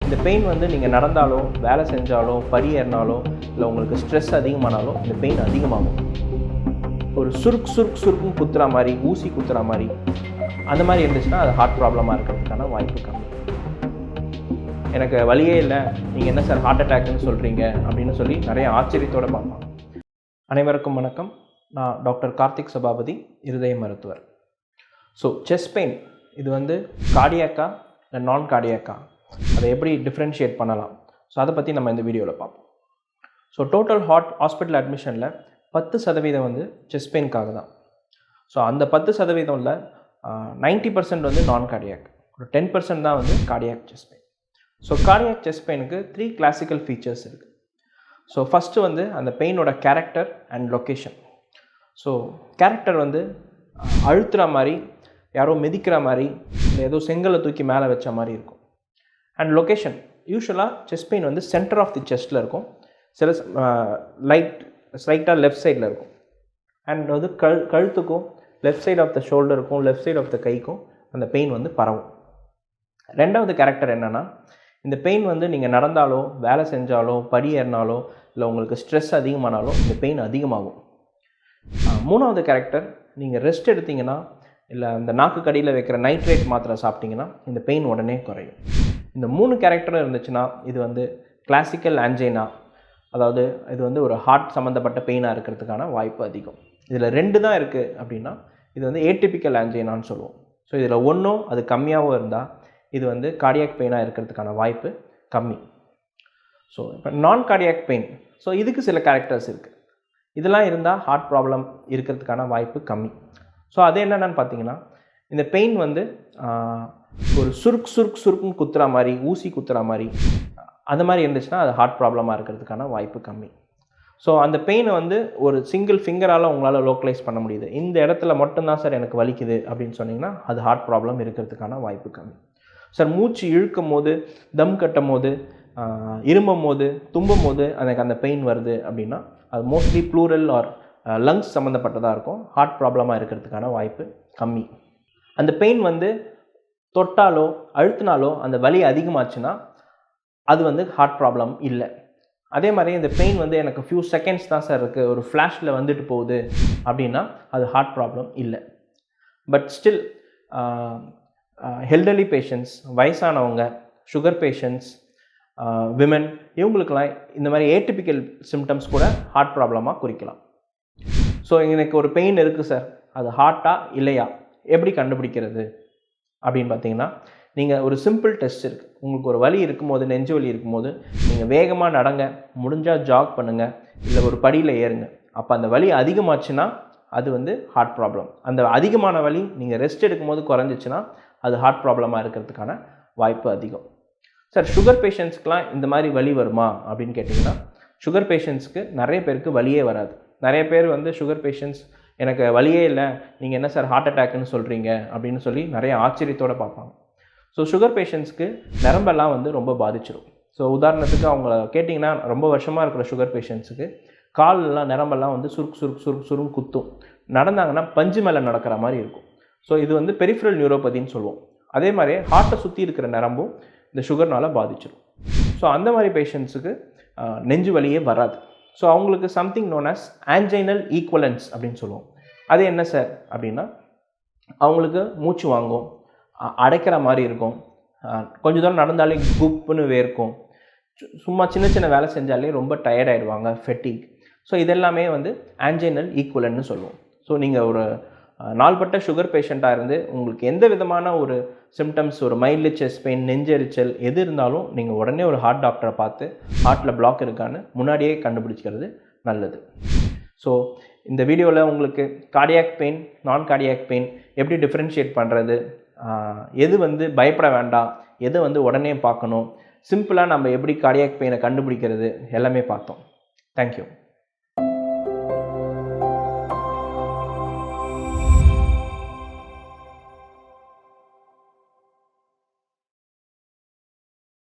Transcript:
இந்த பெயின் வந்து நீங்கள் நடந்தாலோ வேலை செஞ்சாலோ படி ஏறினாலோ இல்லை உங்களுக்கு ஸ்ட்ரெஸ் அதிகமானாலும் இந்த பெயின் அதிகமாகும். ஒரு சுருக்குன்னு குத்துற மாதிரி, ஊசி குத்துற மாதிரி அந்த மாதிரி இருந்துச்சுன்னா அது ஹார்ட் ப்ராப்ளமாக இருக்கிறதுக்கான வாய்ப்பு கம்மி. எனக்கு வலியே இல்லை, நீங்கள் என்ன சார் ஹார்ட் அட்டாக்னு சொல்கிறீங்க அப்படின்னு சொல்லி நிறைய ஆச்சரியத்தோடு பார்ப்பாங்க. அனைவருக்கும் வணக்கம். நான் டாக்டர் கார்த்திக் சபாபதி, இருதய மருத்துவர். ஸோ செஸ்ட் பெயின் இது வந்து கார்டியாக்கா இல்லை நான் கார்டியாக்கா, அதை எப்படி டிஃப்ரென்ஷியேட் பண்ணலாம், ஸோ அதை பற்றி நம்ம இந்த வீடியோவில் பார்ப்போம். ஸோ டோட்டல் ஹாஸ்பிட்டல் அட்மிஷனில் 10% வந்து செஸ்ட் பெயின்காக தான். ஸோ அந்த 10%ல் 90% வந்து நான் கார்டியாக், ஒரு 10% தான் வந்து cardiac chest pain. So cardiac chest பெயினுக்கு 3 கிளாசிக்கல் ஃபீச்சர்ஸ் இருக்குது. ஸோ ஃபஸ்ட்டு வந்து அந்த பெயினோட character and location. So character வந்து அழுத்துற மாதிரி, யாரோ மிதிக்கிற மாதிரி, இல்லை ஏதோ செங்கலை தூக்கி மேலே வச்ச மாதிரி இருக்கும். அண்ட் லொக்கேஷன், யூஸ்வலாக செஸ்ட் பெயின் வந்து சென்டர் ஆஃப் தி செஸ்ட்டில் இருக்கும், சில ஸ்லைட்டாக லெஃப்ட் சைடில் இருக்கும். அண்ட் வந்து கழுத்துக்கும் லெஃப்ட் சைட் ஆஃப் த ஷோல்டருக்கும் லெஃப்ட் சைட் ஆஃப் த கைக்கும் அந்த பெயின் வந்து பரவும். ரெண்டாவது கேரக்டர் என்னென்னா, இந்த பெயின் வந்து நீங்கள் நடந்தாலோ வேலை செஞ்சாலோ படி ஏறினாலோ இல்லை உங்களுக்கு ஸ்ட்ரெஸ் அதிகமானாலும் இந்த பெயின் அதிகமாகும். மூணாவது கேரக்டர், நீங்கள் ரெஸ்ட் எடுத்திங்கன்னா இல்லை அந்த நாக்கு கடியில் வைக்கிற நைட்ரேட் மாத்திரை சாப்பிட்டிங்கன்னா இந்த பெயின் உடனே குறையும். இந்த 3 கேரக்டரும் இருந்துச்சுன்னா இது வந்து கிளாசிக்கல் ஆன்ஜைனா, அதாவது இது வந்து ஒரு ஹார்ட் சம்மந்தப்பட்ட பெயினாக இருக்கிறதுக்கான வாய்ப்பு அதிகம். இதில் 2 தான் இருக்குது அப்படின்னா இது வந்து ஏடிபிக்கல் ஆன்ஜைனான்னு சொல்லுவோம். ஸோ இதில் ஒன்றும் அது கம்மியாகவும் இருந்தால் இது வந்து கார்டியாக் பெயினாக இருக்கிறதுக்கான வாய்ப்பு கம்மி. ஸோ இப்போ நான் கார்டியாக் பெயின், ஸோ இதுக்கு சில கேரக்டர்ஸ் இருக்குது. இதெல்லாம் இருந்தால் ஹார்ட் ப்ராப்ளம் இருக்கிறதுக்கான வாய்ப்பு கம்மி. ஸோ அது என்னென்னு பார்த்தீங்கன்னா, இந்த பெயின் வந்து ஒரு சுருக்குன்னு குத்துற மாதிரி, ஊசி குத்துற மாதிரி அந்த மாதிரி இருந்துச்சுன்னா அது ஹார்ட் ப்ராப்ளமாக இருக்கிறதுக்கான வாய்ப்பு கம்மி. ஸோ அந்த பெயினை வந்து ஒரு சிங்கிள் ஃபிங்கரால் உங்களால் லோக்கலைஸ் பண்ண முடியுது. இந்த இடத்துல மட்டும்தான் சார் எனக்கு வலிக்குது அப்படின்னு சொன்னிங்கன்னா அது ஹார்ட் ப்ராப்ளம் இருக்கிறதுக்கான வாய்ப்பு கம்மி. சார் மூச்சு இழுக்கும் போது, தம் கட்டும் போது, இருமும் போது, தும்பும் போது எனக்கு அந்த பெயின் வருது அப்படின்னா அது மோஸ்ட்லி ப்ளூரல் ஆர் லங்ஸ் சம்மந்தப்பட்டதாக இருக்கும், ஹார்ட் ப்ராப்ளமாக இருக்கிறதுக்கான வாய்ப்பு கம்மி. அந்த பெயின் வந்து தொட்டாலோ அழுத்தினாலோ அந்த வலி அதிகமாச்சுன்னா அது வந்து ஹார்ட் ப்ராப்ளம் இல்லை. அதே மாதிரி இந்த பெயின் வந்து எனக்கு ஃபியூ செகண்ட்ஸ் தான் சார் இருக்குது, ஒரு ஃப்ளாஷில் வந்துட்டு போகுது அப்படின்னா அது ஹார்ட் ப்ராப்ளம் இல்லை. பட் ஸ்டில் எல்டர்லி பேஷண்ட்ஸ், வயசானவங்க, சுகர் பேஷண்ட்ஸ், விமன், இவங்களுக்கெல்லாம் இந்த மாதிரி ஏடிபிக்கல் சிம்டம்ஸ் கூட ஹார்ட் ப்ராப்ளமாக குறிக்கலாம். ஸோ எனக்கு ஒரு பெயின் இருக்குது சார், அது ஹார்ட்டா இல்லையா எப்படி கண்டுபிடிக்கிறது அப்படின்னு பார்த்தீங்கன்னா, நீங்கள் ஒரு சிம்பிள் டெஸ்ட் இருக்குது. உங்களுக்கு ஒரு வலி இருக்கும்போது, நெஞ்சு வலி இருக்கும்போது நீங்கள் வேகமாக நடங்க, முடிஞ்சால் ஜாக் பண்ணுங்கள், இல்லை ஒரு படியில் ஏறுங்க. அப்போ அந்த வலி அதிகமாச்சுன்னா அது வந்து ஹார்ட் ப்ராப்ளம். அந்த அதிகமான வலி நீங்கள் ரெஸ்ட் எடுக்கும்போது குறைஞ்சிச்சுன்னா அது ஹார்ட் ப்ராப்ளமாக இருக்கிறதுக்கான வாய்ப்பு அதிகம். சார் சுகர் பேஷண்ட்ஸ்க்கெலாம் இந்த மாதிரி வலி வருமா அப்படின்னு கேட்டிங்கன்னா, சுகர் பேஷண்ட்ஸ்க்கு நிறைய பேருக்கு வலியே வராது. நிறைய பேர் வந்து சுகர் பேஷண்ட்ஸ் எனக்கு வலியே இல்லை, நீங்கள் என்ன சார் ஹார்ட் அட்டாக்னு சொல்கிறீங்க அப்படின்னு சொல்லி நிறைய ஆச்சரியத்தோடு பார்ப்பாங்க. ஸோ சுகர் பேஷண்ட்ஸ்க்கு நரம்பெல்லாம் வந்து ரொம்ப பாதிச்சிடும். ஸோ உதாரணத்துக்கு அவங்க கேட்டிங்கன்னா, ரொம்ப வருஷமாக இருக்கிற சுகர் பேஷண்ட்ஸுக்கு காலெல்லாம் நரம்பெல்லாம் வந்து சுருக்கு குத்தும், நடந்தாங்கன்னா பஞ்சு மேலே நடக்கிற மாதிரி இருக்கும். ஸோ இது வந்து பெரிஃபரல் நியூரோபதின்னு சொல்லுவோம். அதே மாதிரி ஹார்ட்டை சுற்றி இருக்கிற நரம்பும் இந்த சுகர்னால் பாதிச்சிடும். ஸோ அந்த மாதிரி பேஷண்ட்ஸுக்கு நெஞ்சு வலியே வராது. ஸோ அவங்களுக்கு something known as anginal equivalence அப்படின்னு சொல்லுவோம். அது என்ன சார் அப்படின்னா, அவங்களுக்கு மூச்சு வாங்கும், அடைக்கிற மாதிரி இருக்கும், கொஞ்சம் தூரம் நடந்தாலே குப்புன்னு வேர்க்கும், சும்மா சின்ன வேலை செஞ்சாலே ரொம்ப டயர்ட் ஆகிடுவாங்க, ஃபெட்டிக். ஸோ இதெல்லாமே வந்து ஆன்ஜைனல் ஈக்குவலன்னு சொல்லுவோம். ஸோ நீங்கள் ஒரு நாள்பட்ட சுகர் பேஷண்ட்டாக இருந்து உங்களுக்கு எந்த விதமான ஒரு சிம்டம்ஸ், ஒரு மைல்டு செஸ்ட் பெயின், நெஞ்செரிச்சல் எது இருந்தாலும் நீங்கள் உடனே ஒரு ஹார்ட் டாக்டரை பார்த்து ஹார்ட்டில் பிளாக் இருக்கான்னு முன்னாடியே கண்டுபிடிச்சிக்கிறது நல்லது. ஸோ இந்த வீடியோவில் உங்களுக்கு கார்டியாக் பெயின், நான் கார்டியாக் பெயின் எப்படி டிஃப்ரென்ஷியேட் பண்ணுறது, எது வந்து பயப்பட வேண்டாம், எது வந்து உடனே பார்க்கணும், சிம்பிளாக நம்ம எப்படி கார்டியாக் பெயினை கண்டுபிடிக்கிறது எல்லாமே பார்த்தோம். தேங்க்யூ.